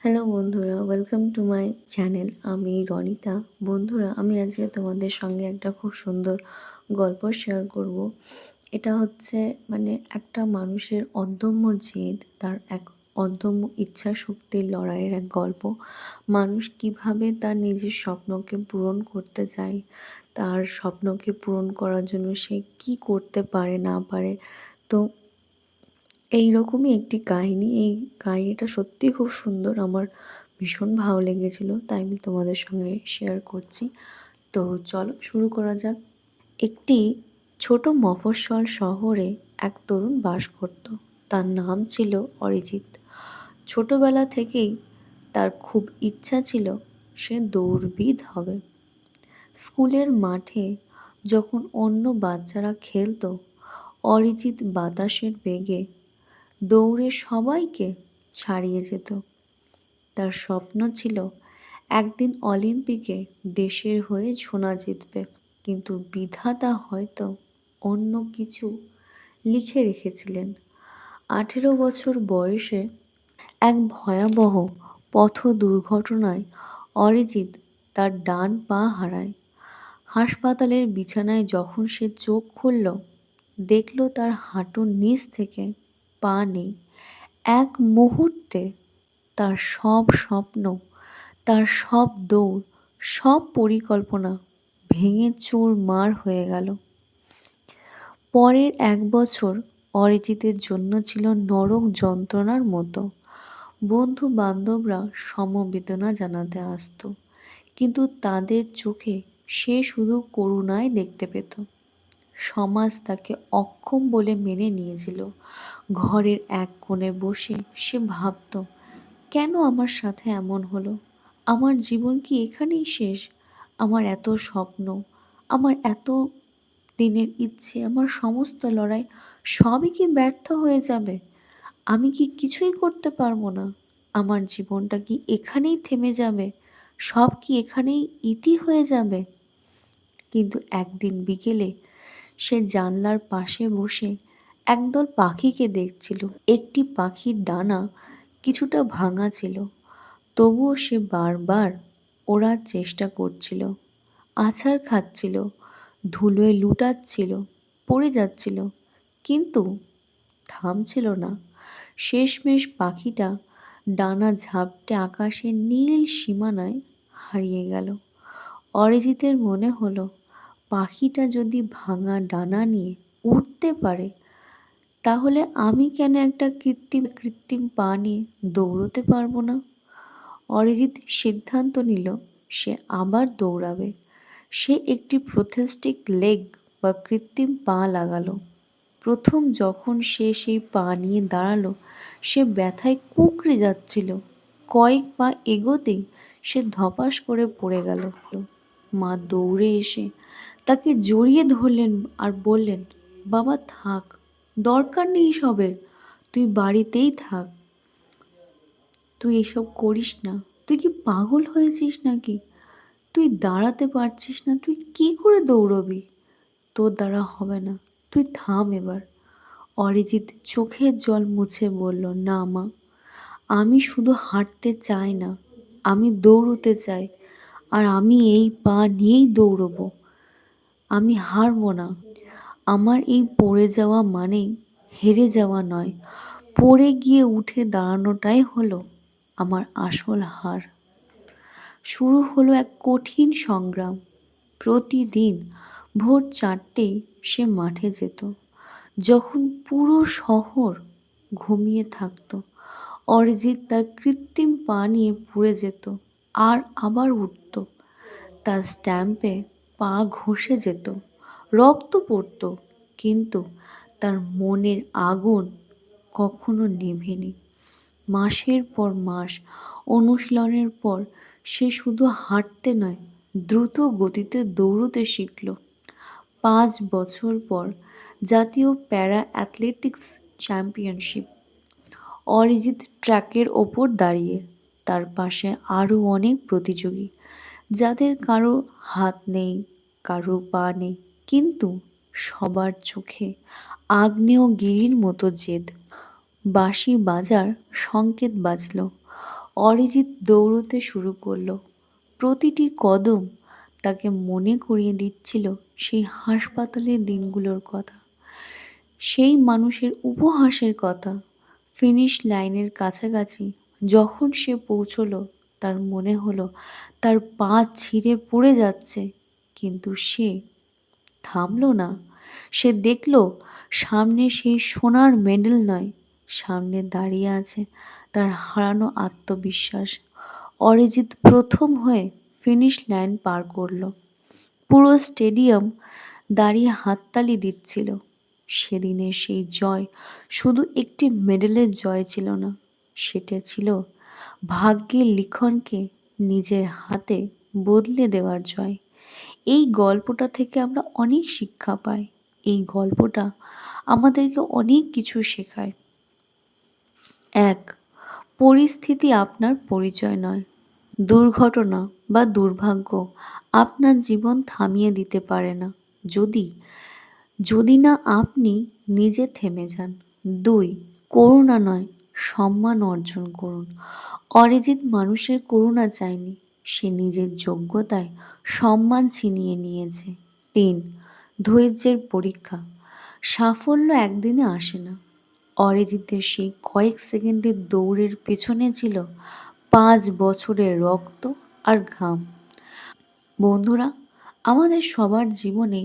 Hello বন্ধুরা, welcome to my channel. আমি রনিতা। বন্ধুরা, আমি আজকে তোমাদের সঙ্গে একটা খুব সুন্দর গল্প শেয়ার করব। এটা হচ্ছে একটা মানুষের অদম্য জেদ, তার এক অদম্য ইচ্ছা শক্তির লড়াইয়ের এক গল্প। মানুষ কিভাবে তার নিজের স্বপ্নকে পূরণ করতে চায়, তার স্বপ্নকে পূরণ করার জন্য সে কি করতে পারে না পারে। তো এইরকমই একটি কাহিনী। এই কাহিনীটা সত্যিই খুব সুন্দর, আমার ভীষণ ভালো লেগেছিল, তাই আমি তোমাদের সঙ্গে শেয়ার করছি। তো চলো শুরু করা যাক। একটি ছোট মফস্বল শহরে এক তরুণ বাস করত। তার নাম ছিল অরিজিৎ। ছোটবেলা থেকেই তার খুব ইচ্ছা ছিল সে দৌড়বিদ হবে। স্কুলের মাঠে যখন অন্য বাচ্চারা খেলতো, অরিজিৎ বাতাসের বেগে দৌড়ে সবাইকে ছাড়িয়ে যেত। তার স্বপ্ন ছিল একদিন অলিম্পিকে দেশের হয়ে সোনা জিতবে। কিন্তু বিধাতা হয়তো অন্য কিছু লিখে রেখেছিলেন। 18 বছর বয়সে এক ভয়াবহ পথ দুর্ঘটনায় অরিজিৎ তার ডান পা হারায়। হাসপাতালের বিছানায় যখন সে চোখ খুলল, দেখল তার হাঁটুর নিচ থেকে পা নেই। এক মুহূর্তে তার সব স্বপ্ন, তার সব দৌড়, সব পরিকল্পনা ভেঙে চুরমার হয়ে গেল। পরের 1 বছর অরিজিতের জন্য ছিল নরক যন্ত্রণার মতো। বন্ধু বান্ধবরা সমবেদনা জানাতে আসতো, কিন্তু তাদের চোখে সে শুধু করুণাই দেখতে পেত। সমাজ তাকে অক্ষম বলে মেনে নিয়েছিল। ঘরের এক কোণে বসে সে ভাবত, কেন আমার সাথে এমন হলো? আমার জীবন কি এখানেই শেষ? আমার এত স্বপ্ন, আমার এত দিনের ইচ্ছে, আমার সমস্ত লড়াই সবই কি ব্যর্থ হয়ে যাবে? আমি কি কিছুই করতে পারবো না? আমার জীবনটা কি এখানেই থেমে যাবে? সব কি এখানেই ইতি হয়ে যাবে? কিন্তু একদিন বিকেলে সে জানলার পাশে বসে একদল পাখিকে দেখছিল। একটি পাখির ডানা কিছুটা ভাঙা ছিল, তবুও সে বারবার ওড়ার চেষ্টা করছিল। আছাড় খাচ্ছিল, ধুলোয় লুটাচ্ছিল, পড়ে যাচ্ছিল, কিন্তু থামছিল না। শেষমেশ পাখিটা ডানা ঝাপটে আকাশের নীল সীমানায় হারিয়ে গেল। অরিজিতের মনে হলো, পাখিটা যদি ভাঙা ডানা নিয়ে উড়তে পারে, তাহলে আমি কেন একটা কৃত্রিম কৃত্রিম পা নিয়ে দৌড়তে পারবো না? অরিজিৎ সিদ্ধান্ত নিল সে আবার দৌড়াবে। সে একটি প্রোথেস্টিক লেগ বা কৃত্রিম পা লাগালো। প্রথম যখন সে সেই পা নিয়ে দাঁড়ালো, সে ব্যথায় কুঁকড়ে যাচ্ছিল। কয়েক পা এগোতেই সে ধপাস করে পড়ে গেল। মা দৌড়ে এসে তাকে জড়িয়ে ধরলেন আর বললেন, বাবা থাক, দরকার নেই সবের, তুই বাড়িতেই থাক, তুই এসব করিস না। তুই কি পাগল হয়েছিস নাকি? তুই দাঁড়াতে পারছিস না, তুই কি করে দৌড়বি? তোর দ্বারা হবে না, তুই থাম এবার। অরিজিৎ চোখের জল মুছে বলল, না মা, আমি শুধু হাঁটতে চাই না, আমি দৌড়তে চাই। আর আমি এই পা নিয়েই দৌড়বো। আমি হারবো না। আমার এই পড়ে যাওয়া মানেই হেরে যাওয়া নয়, পড়ে গিয়ে উঠে দাঁড়ানোটাই হলো আমার আসল হার। শুরু হলো এক কঠিন সংগ্রাম। প্রতিদিন ভোর 4টেই সে মাঠে যেত। যখন পুরো শহর ঘুমিয়ে থাকতো, অরিজিৎ তার কৃত্রিম পা নিয়ে পুড়ে যেত আর আবার উঠত। তার স্ট্যাম্পে পা ঘষে যেত, রক্ত পড়তো, কিন্তু তার মনের আগুন কখনো নেভেনি। মাসের পর মাস অনুশীলনের পর সে শুধু হাঁটতে নয়, দ্রুত গতিতে দৌড়তে শিখল। 5 বছর পর জাতীয় প্যারা অ্যাথলেটিক্স চ্যাম্পিয়নশিপ। অরিজিৎ ট্র্যাকের ওপর দাঁড়িয়ে, তার পাশে আরও অনেক প্রতিযোগী, যাদের কারো হাত নেই, কারো পা নেই, কিন্তু সবার চোখে আগ্নেয়গিরির মতো জেদ। বাঁশি বাজার সংকেত বাজল। অরিজিৎ দৌড়তে শুরু করলো। প্রতিটি কদম তাকে মনে করিয়ে দিচ্ছিল সেই হাসপাতালের দিনগুলোর কথা, সেই মানুষের উপহাসের কথা। ফিনিশ লাইনের কাছাকাছি যখন সে পৌঁছলো, তার মনে হলো তার পা ছিঁড়ে পড়ে যাচ্ছে, কিন্তু সে থামলো না। সে দেখলো সামনে সেই সোনার মেডেল নয়, সামনে দাঁড়িয়ে আছে তার হারানো আত্মবিশ্বাস। অরিজিৎ প্রথম হয়ে ফিনিশ লাইন পার করলো। পুরো স্টেডিয়াম দাঁড়িয়ে হাততালি দিচ্ছিল। সেদিনের সেই জয় শুধু একটি মেডেলের জয় ছিল না, সেটা ছিল ভাগ্যের লিখনকে নিজের হাতে বদলে দেওয়ার জয়। এই গল্পটা থেকে আমরা অনেক শিক্ষা পাই। এই গল্পটা আমাদেরকে অনেক কিছু শেখায়। এক, পরিস্থিতি আপনার পরিচয় নয়। দুর্ঘটনা বা দুর্ভাগ্য আপনার জীবন থামিয়ে দিতে পারে না, যদি যদি না আপনি নিজে থেমে যান। দুই, করুণা নয়, সম্মান অর্জন করুন। অরিজিৎ মানুষের করুণা চায়নি, সে নিজের যোগ্যতায় সম্মান ছিনিয়ে নিয়েছে। তিন, ধৈর্যের পরীক্ষা। সাফল্য একদিনে আসে না। অরিজিতের সেই কয়েক সেকেন্ডের দৌড়ের পেছনে ছিল 5 বছরের রক্ত আর ঘাম। বন্ধুরা, আমাদের সবার জীবনে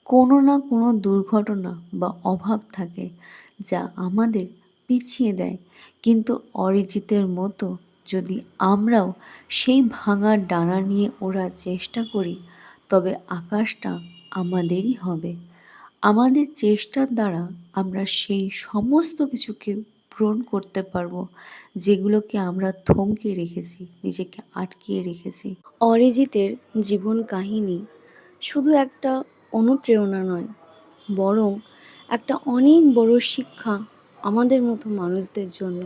কোনো না কোনো দুর্ঘটনা বা অভাব থাকে যা আমাদের পিছিয়ে দেয়, কিন্তু অরিজিতের মতো যদি আমরাও সেই ভাঙা ডানা নিয়ে ওড়ার চেষ্টা করি, তবে আকাশটা আমাদেরই হবে। আমাদের চেষ্টার দ্বারা আমরা সেই সমস্ত কিছুকে পূরণ করতে পারবো যেগুলোকে আমরা থমকে রেখেছি, নিজেকে আটকিয়ে রেখেছি। অরিজিতের জীবন কাহিনী শুধু একটা অনুপ্রেরণা নয়, বরং একটা অনেক বড় শিক্ষা আমাদের মতো মানুষদের জন্য।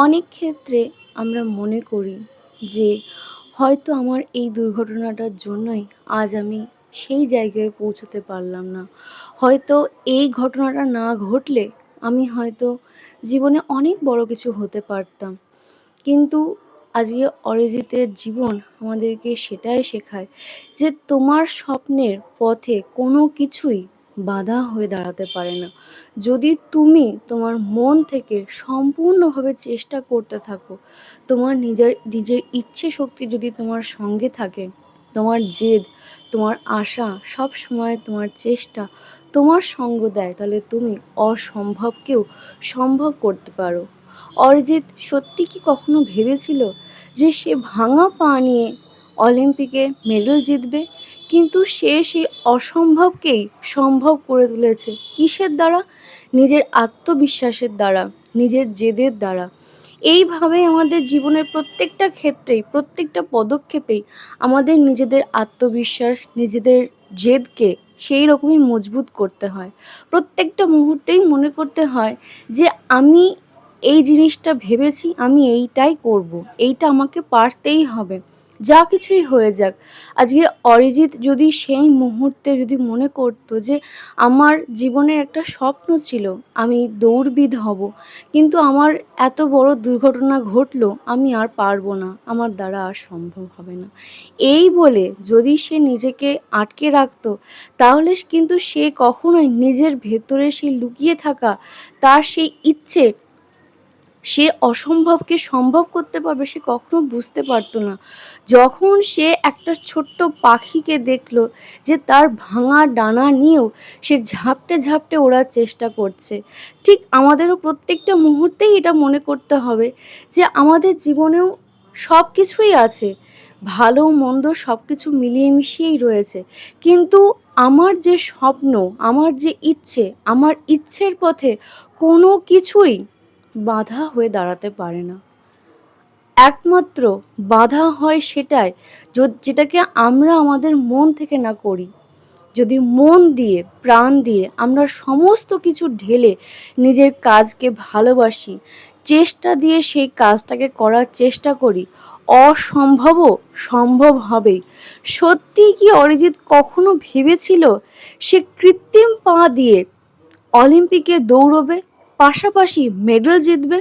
অনেক ক্ষেত্রে আমরা মনে করি যে হয়তো আমার এই দুর্ঘটনাটার জন্যই আজ আমি সেই জায়গায় পৌঁছতে পারলাম না, হয়তো এই ঘটনাটা না ঘটলে আমি হয়তো জীবনে অনেক বড় কিছু হতে পারতাম। কিন্তু আজকে অরিজিতের জীবন আমাদেরকে সেটাই শেখায় যে তোমার স্বপ্নের পথে কোনো কিছুই বাধা হয়ে দাঁড়াতে পারে না। যদি তুমি তোমার মন থেকে সম্পূর্ণভাবে চেষ্টা করতে থাকো, তোমার নিজের নিজের ইচ্ছে শক্তি যদি তোমার সঙ্গে থাকে, তোমার জেদ, তোমার আশা, সব সময় তোমার চেষ্টা তোমার সঙ্গ দেয়, তাহলে তুমি অসম্ভবকেও সম্ভব করতে পারো। অরিজিৎ সত্যি কি কখনো ভেবেছিল যে সে ভাঙা পা নিয়ে অলিম্পিকে মেডেল জিতবে? কিন্তু সে সেই অসম্ভবকেই সম্ভব করে তুলেছে। কিসের দ্বারা? নিজের আত্মবিশ্বাসের দ্বারা, নিজের জেদের দ্বারা। এইভাবেই আমাদের জীবনের প্রত্যেকটা ক্ষেত্রেই, প্রত্যেকটা পদক্ষেপেই আমাদের নিজেদের আত্মবিশ্বাস, নিজেদের জেদকে সেই রকমই মজবুত করতে হয়। প্রত্যেকটা মুহূর্তেই মনে করতে হয় যে আমি এই জিনিসটা ভেবেছি, আমি এইটাই করব, এইটা আমাকে পারতেই হবে, যা কিছুই হয়ে যাক। আজকে অরিজিৎ যদি সেই মুহূর্তে যদি মনে করতো যে আমার জীবনের একটা স্বপ্ন ছিল আমি দৌড়বিদ হব, কিন্তু আমার এত বড় দুর্ঘটনা ঘটলো, আমি আর পারবো না, আমার দ্বারা আর সম্ভব হবে না, এই বলে যদি সে নিজেকে আটকে রাখতো, তাহলে কিন্তু সে কখনোই নিজের ভেতরে সেই লুকিয়ে থাকা তার সেই ইচ্ছে, সে অসম্ভবকে সম্ভব করতে পারবে, সে কখনো বুঝতে পারতো না। যখন সে একটা ছোট্ট পাখিকে দেখলো যে তার ভাঙা ডানা নিয়েও সে ঝাপটে ঝাপটে ওড়ার চেষ্টা করছে, ঠিক আমাদেরও প্রত্যেকটা মুহূর্তেই এটা মনে করতে হবে যে আমাদের জীবনেও সব কিছুই আছে, ভালো মন্দ সব কিছু মিলিয়ে মিশিয়েই রয়েছে, কিন্তু আমার যে স্বপ্ন, আমার যে ইচ্ছে, আমার ইচ্ছের পথে কোনো কিছুই বাধা হয়ে দাঁড়াতে পারে না। একমাত্র বাধা হয় সেটাই যেটাকে আমরা আমাদের মন থেকে না করি। যদি মন দিয়ে, প্রাণ দিয়ে আমরা সমস্ত কিছু ঢেলে নিজের কাজকে ভালোবাসি, চেষ্টা দিয়ে সেই কাজটাকে করার চেষ্টা করি, অসম্ভবও সম্ভব হবেই। সত্যি কি অরিজিৎ কখনো ভেবেছিল সে কৃত্রিম পা দিয়ে অলিম্পিকে দৌড়বে, পাশাপাশি মেডেল জিতবে?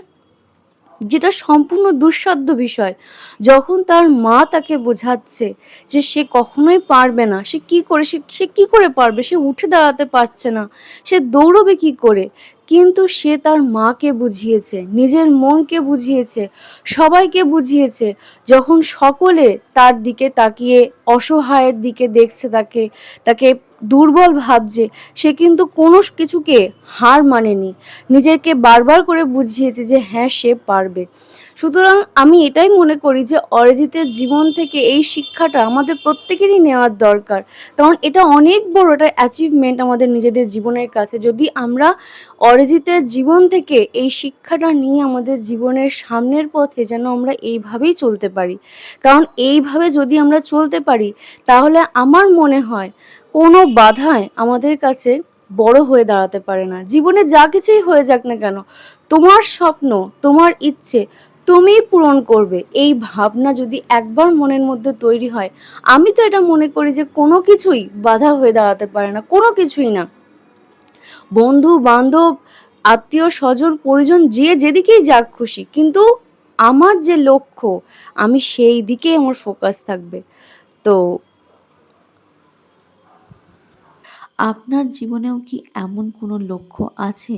যেটা সম্পূর্ণ দুঃসাধ্য বিষয়। যখন তার মা তাকে বোঝাচ্ছে যে সে কখনোই পারবে না, সে কি করে পারবে? সে উঠে দাঁড়াতে পারছে না, সে দৌড়বে কি করে? কিন্তু সে তার মাকে বুঝিয়েছে, নিজের মনকে বুঝিয়েছে, সবাইকে বুঝিয়েছে। যখন সকলে তার দিকে তাকিয়ে অসহায়ের দিকে দেখছে তাকে, তাকে দুর্বল ভাবছে, সে কিন্তু কোনো কিছুকে হার মানেনি। নিজেকে বারবার করে বুঝিয়েছে যে হ্যাঁ, সে পারবে। সুতরাং আমি এটাই মনে করি যে অরিজিতের জীবন থেকে এই শিক্ষাটা আমাদের প্রত্যেকেরই নেওয়ার দরকার। কারণ এটা অনেক বড় একটা অ্যাচিভমেন্ট আমাদের নিজেদের জীবনের কাছে। যদি আমরা অরিজিতের জীবন থেকে এই শিক্ষাটা নিয়ে আমাদের জীবনের সামনের পথে যেন আমরা এইভাবেই চলতে পারি। কারণ এইভাবে যদি আমরা চলতে পারি, তাহলে আমার মনে হয় কোনো বাধাই আমাদের কাছে বড় হয়ে দাঁড়াতে পারে না। জীবনে যা কিছুই হয়ে যাক না কেন, তোমার স্বপ্ন, তোমার ইচ্ছে তুমিই পূরণ করবে, এই ভাবনা যদি একবার মনের মধ্যে তৈরি হয়, আমি তো এটা মনে করি যে কোনো কিছুই বাধা হয়ে দাঁড়াতে পারে না, কোনো কিছুই না। বন্ধু বান্ধব, আত্মীয় স্বজন, পরিজন, যে যেদিকেই যাক খুশি, কিন্তু আমার যে লক্ষ্য, আমি সেই দিকেই আমার ফোকাস থাকবে। তো আপনার জীবনেও কি এমন কোনো লক্ষ্য আছে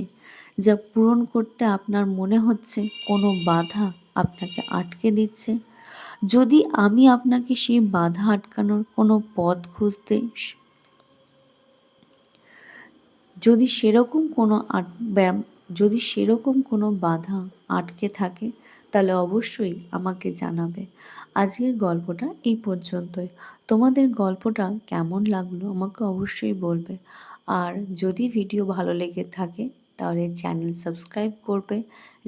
যা পূরণ করতে আপনার মনে হচ্ছে কোনো বাধা আপনাকে আটকে দিচ্ছে? যদি আমি আপনাকে সেই বাধা আটকানোর কোনো পথ খুঁজতে যদি সেরকম কোনো যদি সেরকম কোনো বাধা আটকে থাকে, তাহলে অবশ্যই আমাকে জানাবে। আজকের গল্পটা এই পর্যন্তই। তোমাদের গল্পটা কেমন লাগলো আমাকে অবশ্যই বলবে। আর যদি ভিডিও ভালো লেগে থাকে তাহলে চ্যানেল সাবস্ক্রাইব করবে,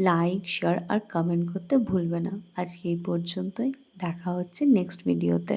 লাইক, শেয়ার আর কমেন্ট করতে ভুলবে না। আজকে এই পর্যন্তই। দেখা হচ্ছে নেক্সট ভিডিওতে।